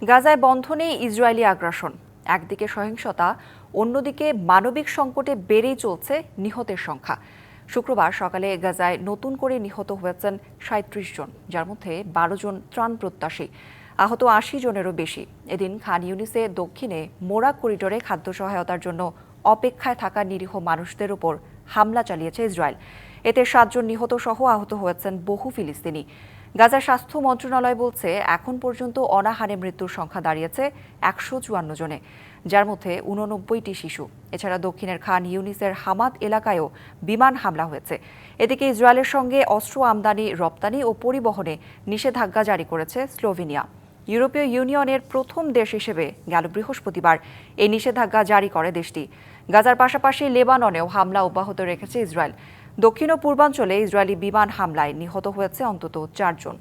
গাজায় বন্ধ নেই ইসরায়েলি আগ্রাসন। একদিকে সহিংসতা, অন্যদিকে মানবিক সংকটে বেড়েই চলছে নিহতের সংখ্যা। শুক্রবার সকালে গাজায় নতুন করে নিহত হয়েছেন ৩৭ জন, যার মধ্যে ১২ জন ত্রাণ প্রত্যাশী। আহত ৮০ জনেরও বেশি। এদিন খান ইউনিসে দক্ষিণে মোরা করিডোরে খাদ্য সহায়তার জন্য অপেক্ষায় থাকা নিরীহ মানুষদের উপর হামলা চালিয়েছে ইসরায়েল। এতে ৭ জন নিহত সহ আহত হয়েছেন বহু ফিলিস্তিনি। গাজার স্বাস্থ্য মন্ত্রণালয় বলছে এখন পর্যন্ত অনাহারে মৃত্যুর সংখ্যা দাঁড়িয়েছে ১৫৪ জনে, যার মধ্যে ৮৯টি শিশু। এছাড়া দক্ষিণের খান ইউনিসের হামাদ এলাকায়ও বিমান হামলা হয়েছে। এদিকে ইসরায়েলের সঙ্গে অস্ত্র আমদানি, রপ্তানি ও পরিবহনে নিষেধাজ্ঞা জারি করেছে স্লোভেনিয়া। ইউরোপীয় ইউনিয়নের প্রথম দেশ হিসেবে গেল বৃহস্পতিবার এই নিষেধাজ্ঞা জারি করে দেশটি। গাজার পাশাপাশি লেবাননেও হামলা অব্যাহত রেখেছে ইসরায়েল। দক্ষিণ ও পূর্বাঞ্চলে ইসরায়েলি বিমান হামলায় নিহত হয়েছে অন্তত ৪ জন।